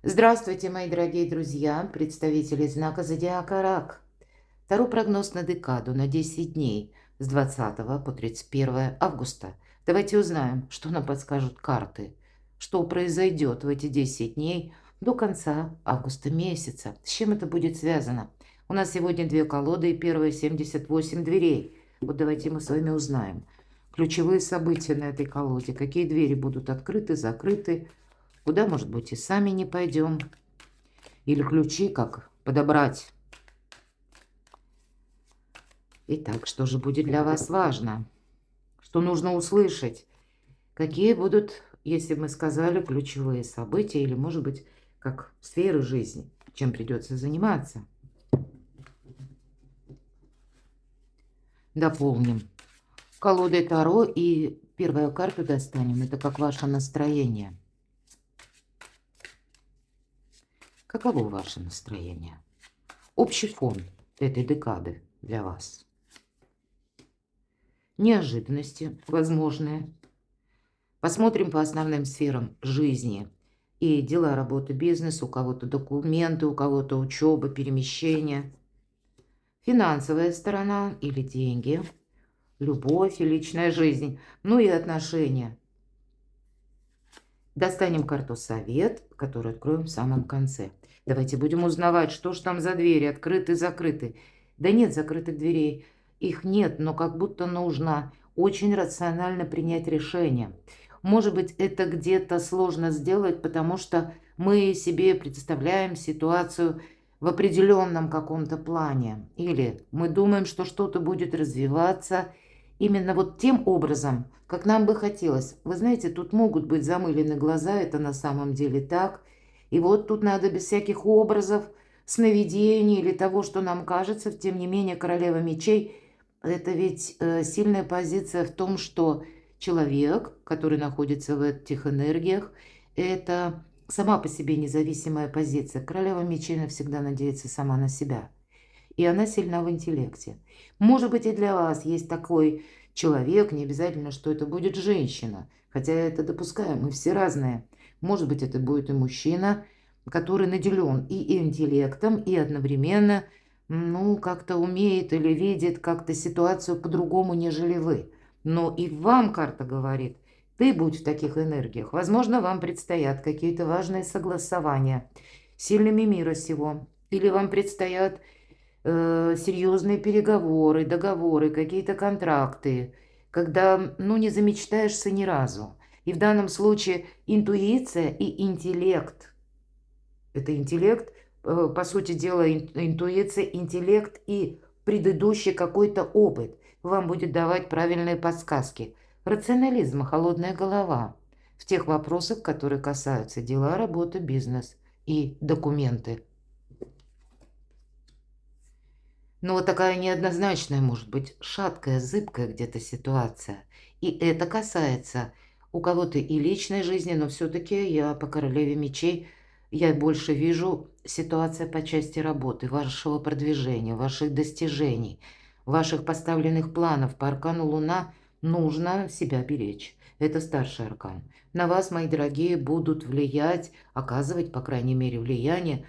Здравствуйте, мои дорогие друзья, представители знака Зодиака Рак. Второй прогноз на декаду на 10 дней с 20 по 31 августа. Давайте узнаем, что нам подскажут карты, что произойдет в эти 10 дней до конца августа месяца. С чем это будет связано? У нас сегодня две колоды и первые 78 дверей. Вот давайте мы с вами узнаем ключевые события на этой колоде, какие двери будут открыты, закрыты, куда, может быть, и сами не пойдем. Или ключи, как подобрать. Итак, что же будет для вас важно? Что нужно услышать? Какие будут, если мы сказали, ключевые события, или, может быть, как сферы жизни, чем придется заниматься? Дополним. Колодой Таро и первую карту достанем. Это как ваше настроение. Каково ваше настроение? Общий фон этой декады для вас. Неожиданности возможные. Посмотрим по основным сферам жизни. И дела, работа, бизнес, у кого-то документы, у кого-то учеба, перемещение. Финансовая сторона или деньги. Любовь и личная жизнь. Ну и отношения. Достанем карту «Совет», которую откроем в самом конце. Давайте будем узнавать, что же там за двери, открыты, закрыты. Да нет закрытых дверей. Их нет, но как будто нужно очень рационально принять решение. Может быть, это где-то сложно сделать, потому что мы себе представляем ситуацию в определенном каком-то плане. Или мы думаем, что что-то будет развиваться именно вот тем образом, как нам бы хотелось. Вы знаете, тут могут быть замылены глаза, это на самом деле так. И вот тут надо без всяких образов, сновидений или того, что нам кажется. Тем не менее, королева мечей – это ведь сильная позиция в том, что человек, который находится в этих энергиях, это сама по себе независимая позиция. Королева мечей навсегда надеется сама на себя. И она сильна в интеллекте. Может быть, и для вас есть такой человек, не обязательно, что это будет женщина. Хотя я это допускаю, мы все разные. Может быть, это будет и мужчина, который наделен и интеллектом, и одновременно, ну, как-то умеет или видит как-то ситуацию по-другому, нежели вы. Но и вам карта говорит, ты будь в таких энергиях. Возможно, вам предстоят какие-то важные согласования с сильными мира сего. Или вам предстоят серьезные переговоры, договоры, какие-то контракты, когда, ну, не замечтаешься ни разу. И в данном случае интуиция и интеллект. Это интеллект, по сути дела, интуиция, интеллект и предыдущий какой-то опыт вам будет давать правильные подсказки. Рационализм, холодная голова в тех вопросах, которые касаются дела, работы, бизнес и документы. Но вот такая неоднозначная, может быть, шаткая, зыбкая где-то ситуация. И это касается у кого-то и личной жизни, но все-таки я по королеве мечей, я больше вижу ситуация по части работы, вашего продвижения, ваших достижений, ваших поставленных планов. По аркану Луна нужно себя беречь. Это старший аркан. На вас, мои дорогие, будут влиять, оказывать, по крайней мере, влияние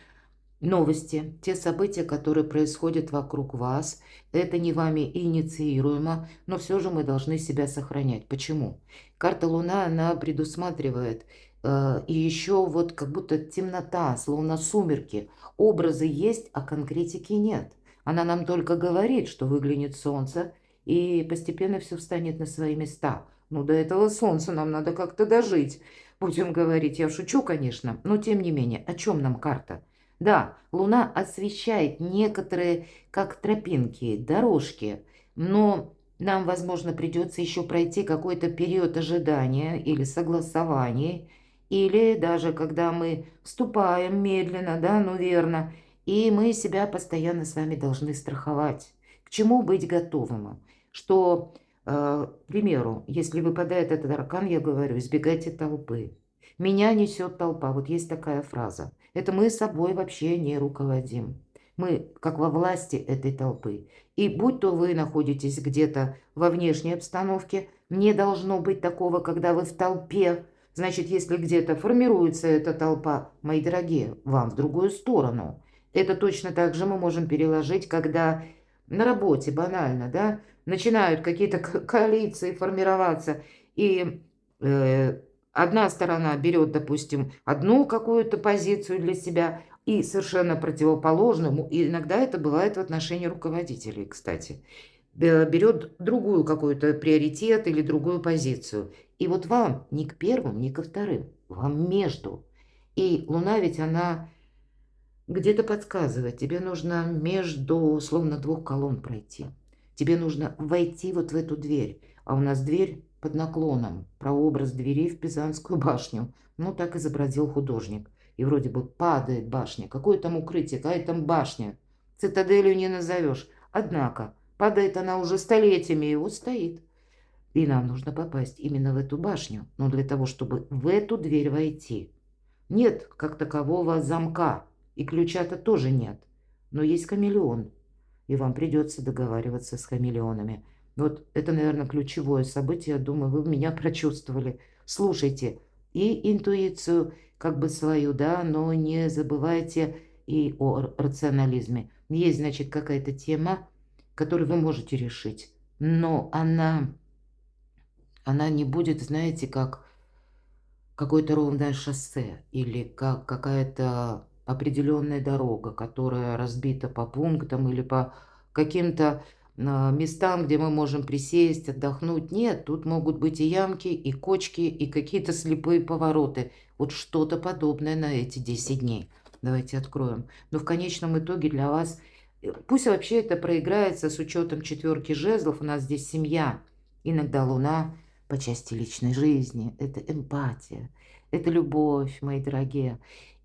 новости, те события, которые происходят вокруг вас, это не вами инициируемо, но все же мы должны себя сохранять. Почему? Карта Луна, она предусматривает, и еще вот как будто темнота, словно сумерки. Образы есть, а конкретики нет. Она нам только говорит, что выглянет солнце, и постепенно все встанет на свои места. Ну, до этого солнца нам надо как-то дожить, будем говорить. Я шучу, конечно, но тем не менее, о чем нам карта? Да, Луна освещает некоторые, как тропинки, дорожки, но нам, возможно, придется еще пройти какой-то период ожидания или согласования, или даже когда мы вступаем медленно, да, ну верно, и мы себя постоянно с вами должны страховать. К чему быть готовым? Что, к примеру, если выпадает этот аркан, я говорю, избегайте толпы. Меня несет толпа. Вот есть такая фраза. Это мы собой вообще не руководим. Мы как во власти этой толпы. И будь то вы находитесь где-то во внешней обстановке, не должно быть такого, когда вы в толпе Значит, если где-то формируется эта толпа, мои дорогие, вам в другую сторону. Это точно так же мы можем переложить, когда на работе банально, да, начинают какие-то коалиции формироваться, и э, одна сторона берет, допустим, одну какую-то позицию для себя и совершенно противоположную, и иногда это бывает в отношении руководителей, кстати, берет другую какую-то приоритет или другую позицию. И вот вам ни к первым, ни ко вторым, вам между. И Луна ведь она где-то подсказывает, тебе нужно между, словно двух колонн пройти. Тебе нужно войти вот в эту дверь. А у нас дверь под наклоном. Прообраз двери в Пизанскую башню. Ну, так изобразил художник. И вроде бы падает башня. Какое там укрытие, какая там башня? Цитаделью не назовешь. Однако, падает она уже столетиями, и вот стоит. И нам нужно попасть именно в эту башню. Но для того, чтобы в эту дверь войти, нет как такового замка, и ключа-то тоже нет. Но есть хамелеон, и вам придется договариваться с хамелеонами. Вот это, наверное, ключевое событие. Я думаю, вы меня прочувствовали. Слушайте и интуицию как бы свою, да, но не забывайте и о рационализме. Есть, значит, какая-то тема, которую вы можете решить, но она не будет, знаете, как какое-то ровное шоссе или как какая-то определенная дорога, которая разбита по пунктам или по каким-то местам, где мы можем присесть, отдохнуть. Нет, тут могут быть и ямки, и кочки, и какие-то слепые повороты. Вот что-то подобное на эти 10 дней. Давайте откроем. Но в конечном итоге для вас, пусть вообще это проиграется с учетом четверки жезлов, у нас здесь семья, иногда Луна по части личной жизни, это эмпатия, это любовь, мои дорогие.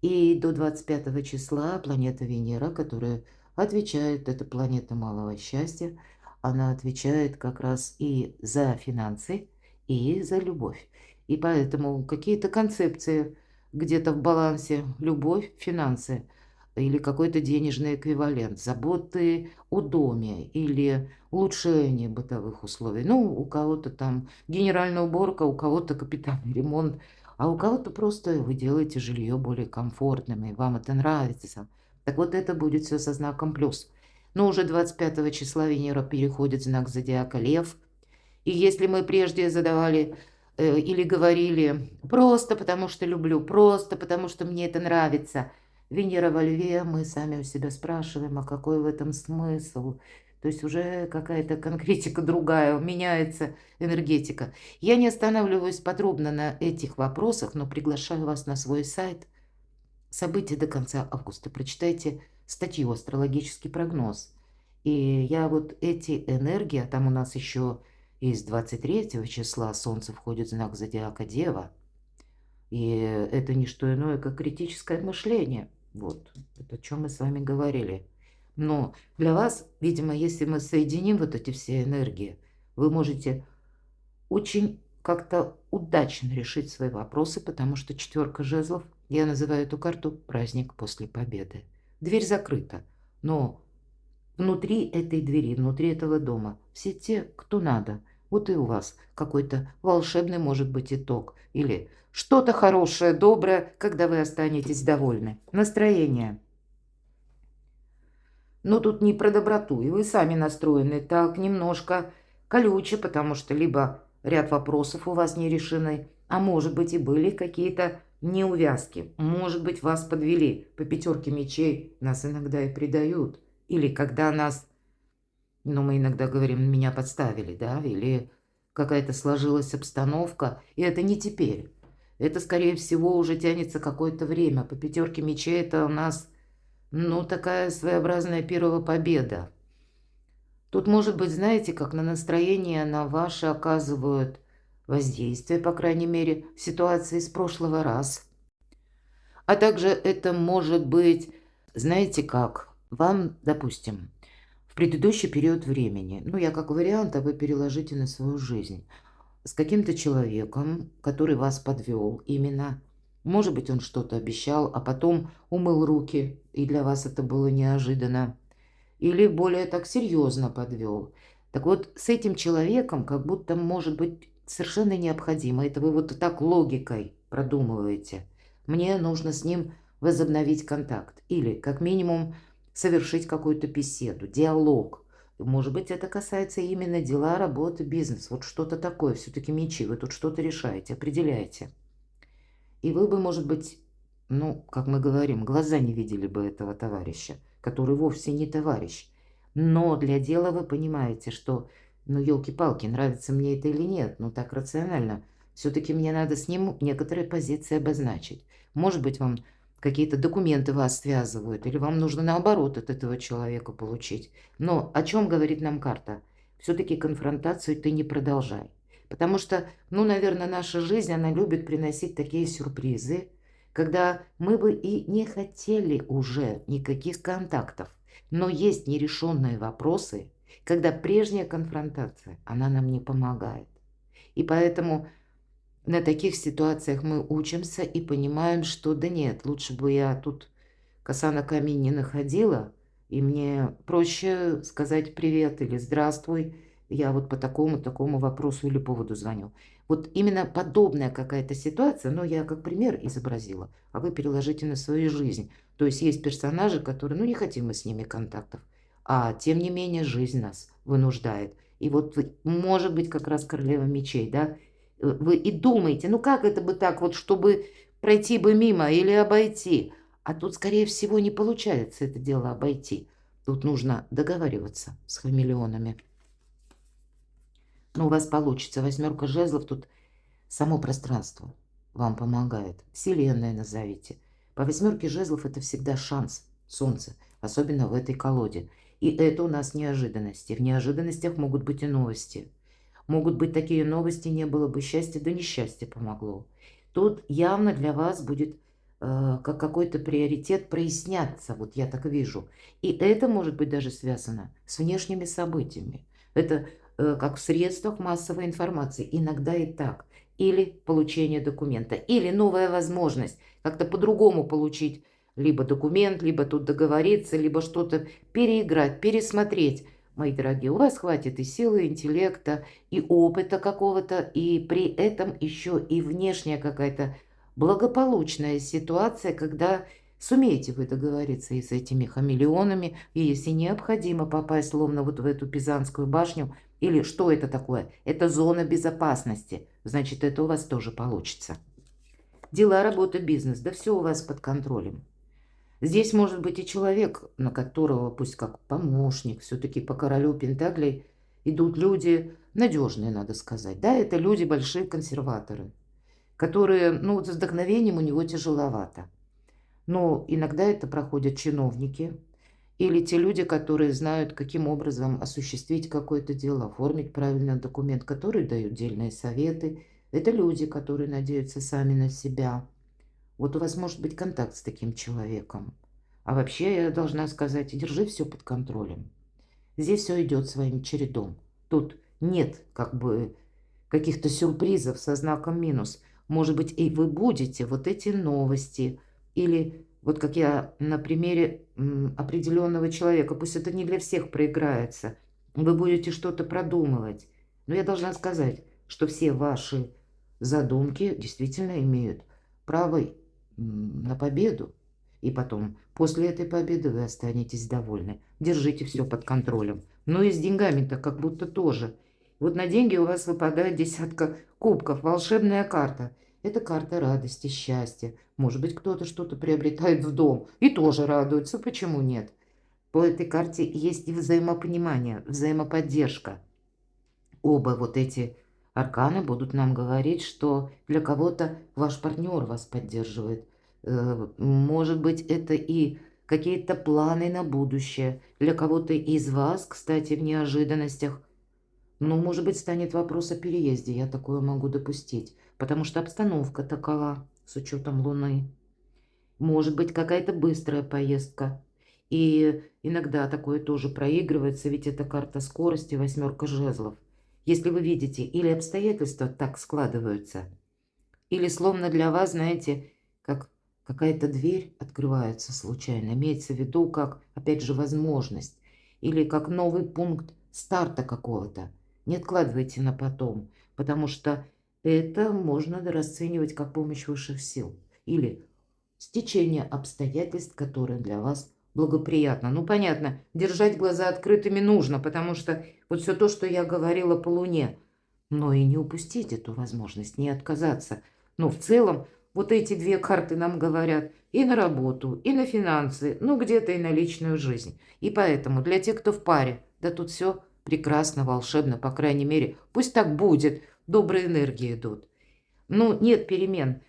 И до 25 числа планета Венера, которая отвечает, это планета малого счастья, она отвечает как раз и за финансы, и за любовь. И поэтому какие-то концепции где-то в балансе любовь, финансы или какой-то денежный эквивалент, заботы о доме или улучшение бытовых условий. Ну, у кого-то там генеральная уборка, у кого-то капитальный ремонт, а у кого-то просто вы делаете жилье более комфортным, и вам это нравится. Так вот, это будет все со знаком плюс. Но уже 25 числа Венера переходит в знак зодиака Лев. И если мы прежде задавали или говорили просто потому что люблю, просто потому что мне это нравится, Венера во Льве, мы сами у себя спрашиваем, а какой в этом смысл? То есть уже какая-то конкретика другая, меняется энергетика. Я не останавливаюсь подробно на этих вопросах, но приглашаю вас на свой сайт. События до конца августа. Прочитайте статью «Астрологический прогноз». И я вот эти энергии, а там у нас еще из 23 числа Солнце входит в знак зодиака Дева, и это не что иное, как критическое мышление. Вот, это о чем мы с вами говорили. Но для вас, видимо, если мы соединим вот эти все энергии, вы можете очень как-то удачно решить свои вопросы, потому что четверка жезлов, я называю эту карту «Праздник после победы». Дверь закрыта, но внутри этой двери, внутри этого дома все те, кто надо. Вот и у вас какой-то волшебный может быть итог. Или что-то хорошее, доброе, когда вы останетесь довольны. Настроение. Но тут не про доброту, и вы сами настроены так немножко колюче, потому что либо ряд вопросов у вас не решены, а может быть и были какие-то неувязки. Может быть, вас подвели. По пятерке мечей нас иногда и предают. Или когда нас, ну, мы иногда говорим, меня подставили, да, или какая-то сложилась обстановка, и это не теперь. Это, скорее всего, уже тянется какое-то время. По пятерке мечей это у нас, ну, такая своеобразная первая победа. Тут, может быть, знаете, как на настроение на ваше оказывают воздействие, по крайней мере, ситуации с прошлого раз. А также это может быть, знаете как, вам, допустим, в предыдущий период времени, ну, я как вариант, а вы переложите на свою жизнь, с каким-то человеком, который вас подвел именно. Может быть, он что-то обещал, а потом умыл руки, и для вас это было неожиданно. Или более так серьезно подвел. Так вот, с этим человеком как будто может быть совершенно необходимо. Это вы вот так логикой продумываете. Мне нужно с ним возобновить контакт или, как минимум, совершить какую-то беседу, диалог. Может быть, это касается именно дела, работы, бизнес. Вот что-то такое. Все-таки мечи. Вы тут что-то решаете, определяете. И вы бы, может быть, ну, как мы говорим, глаза не видели бы этого товарища, который вовсе не товарищ. Но для дела вы понимаете, что, ну, елки-палки, нравится мне это или нет, ну, так рационально. Все-таки мне надо с ним некоторые позиции обозначить. Может быть, вам какие-то документы вас связывают, или вам нужно наоборот от этого человека получить. Но о чем говорит нам карта? Все-таки конфронтацию ты не продолжай. Потому что, ну, наверное, наша жизнь, она любит приносить такие сюрпризы, когда мы бы и не хотели уже никаких контактов, но есть нерешенные вопросы, когда прежняя конфронтация, она нам не помогает. И поэтому на таких ситуациях мы учимся и понимаем, что да нет, лучше бы я тут коса на камень не находила, и мне проще сказать привет или здравствуй, я вот по такому вопросу или поводу звоню. Вот именно подобная какая-то ситуация, но я как пример изобразила, а вы переложите на свою жизнь. То есть есть персонажи, которые, ну не хотим мы с ними контактов, а тем не менее жизнь нас вынуждает. И вот вы, может быть, как раз королева мечей, да, вы и думаете, ну как это бы так вот, чтобы пройти бы мимо или обойти. А тут, скорее всего, не получается это дело обойти. Тут нужно договариваться с хамелеонами. Но у вас получится. Восьмерка жезлов, тут само пространство вам помогает. Вселенная назовите. По восьмерке жезлов это всегда шанс, солнце, особенно в этой колоде. И это у нас неожиданности. В неожиданностях могут быть и новости. Могут быть такие новости, не было бы счастья, да несчастье помогло. Тут явно для вас будет как какой-то приоритет проясняться, вот я так вижу. И это может быть даже связано с внешними событиями. Это как в средствах массовой информации, иногда и так. Или получение документа, или новая возможность как-то по-другому получить либо документ, либо тут договориться, либо что-то переиграть, пересмотреть. Мои дорогие, у вас хватит и силы, и интеллекта, и опыта какого-то, и при этом еще и внешняя какая-то благополучная ситуация, когда сумеете вы договориться и с этими хамелеонами, и если необходимо попасть словно вот в эту Пизанскую башню, или что это такое? Это зона безопасности, значит, это у вас тоже получится. Дела, работа, бизнес, да все у вас под контролем. Здесь может быть и человек, на которого, пусть как помощник, все-таки по королю Пентаклей идут люди надежные, надо сказать. Да, это люди большие консерваторы, которые, ну вот с вдохновением у него тяжеловато. Но иногда это проходят чиновники или те люди, которые знают, каким образом осуществить какое-то дело, оформить правильный документ, которые дают дельные советы. Это люди, которые надеются сами на себя. Вот у вас может быть контакт с таким человеком. А вообще, я должна сказать, держи все под контролем. Здесь все идет своим чередом. Тут нет как бы каких-то сюрпризов со знаком минус. Может быть, и вы будете вот эти новости. Или вот как я на примере определенного человека, пусть это не для всех проиграется, вы будете что-то продумывать. Но я должна сказать, что все ваши задумки действительно имеют право на победу. И потом, после этой победы вы останетесь довольны. Держите все под контролем. Ну и с деньгами-то как будто тоже. Вот на деньги у вас выпадает десятка кубков, волшебная карта. Это карта радости, счастья. Может быть, кто-то что-то приобретает в дом и тоже радуется. Почему нет? По этой карте есть и взаимопонимание, взаимоподдержка. Оба вот эти арканы будут нам говорить, что для кого-то ваш партнер вас поддерживает. Может быть, это и какие-то планы на будущее. Для кого-то из вас, кстати, в неожиданностях. Ну, может быть, станет вопрос о переезде. Я такое могу допустить. Потому что обстановка такова, с учетом Луны. Может быть, какая-то быстрая поездка. И иногда такое тоже проигрывается, ведь это карта скорости, восьмерка жезлов. Если вы видите, или обстоятельства так складываются, или словно для вас, знаете, как какая-то дверь открывается случайно, имеется в виду как, опять же, возможность, или как новый пункт старта какого-то. Не откладывайте на потом, потому что это можно расценивать как помощь высших сил или стечение обстоятельств, которые для вас благоприятно. Ну, понятно, держать глаза открытыми нужно, потому что вот все то, что я говорила по Луне, но и не упустить эту возможность, не отказаться. Но в целом вот эти две карты нам говорят и на работу, и на финансы, ну, где-то и на личную жизнь. И поэтому для тех, кто в паре, да тут все прекрасно, волшебно, по крайней мере, пусть так будет, добрые энергии идут. Ну, нет перемен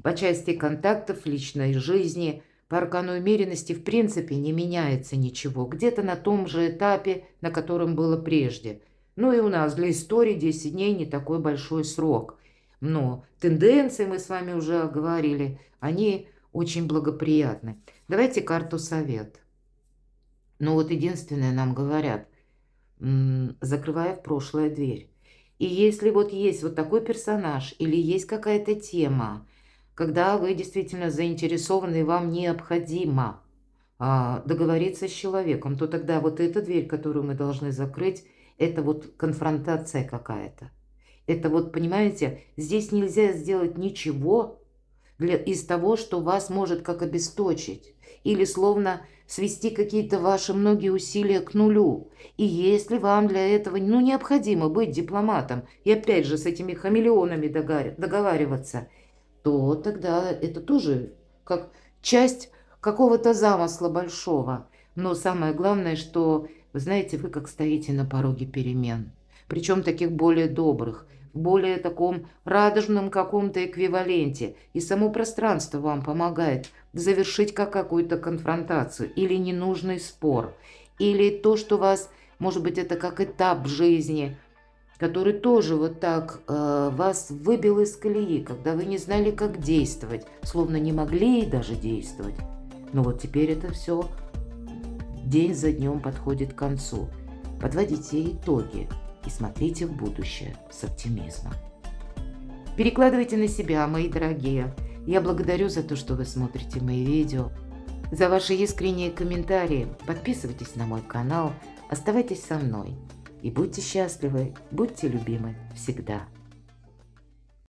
по части контактов, личной жизни, по аркану умеренности в принципе не меняется ничего. Где-то на том же этапе, на котором было прежде. Ну и у нас для истории 10 дней не такой большой срок. Но тенденции, мы с вами уже говорили, они очень благоприятны. Давайте карту совет. Ну вот единственное нам говорят, закрывая в прошлое дверь. И если вот есть вот такой персонаж или есть какая-то тема, когда вы действительно заинтересованы и вам необходимо договориться с человеком, то тогда вот эта дверь, которую мы должны закрыть, это вот конфронтация какая-то. Это вот, понимаете, здесь нельзя сделать ничего из того, что вас может как обесточить. Или словно свести какие-то ваши многие усилия к нулю. И если вам для этого необходимо быть дипломатом и опять же с этими хамелеонами договариваться, то тогда это тоже как часть какого-то замысла большого. Но самое главное, что, вы знаете, вы как стоите на пороге перемен. Причем таких более добрых, в более таком радужном каком-то эквиваленте. И само пространство вам помогает завершить как какую-то конфронтацию или ненужный спор. Или то, что вас, может быть, это как этап жизни, который тоже вот так вас выбил из колеи, когда вы не знали, как действовать, словно не могли даже действовать. Но вот теперь это все день за днем подходит к концу. Подводите итоги и смотрите в будущее с оптимизмом. Перекладывайте на себя, мои дорогие. Я благодарю за то, что вы смотрите мои видео, за ваши искренние комментарии. Подписывайтесь на мой канал, оставайтесь со мной. И будьте счастливы, будьте любимы всегда.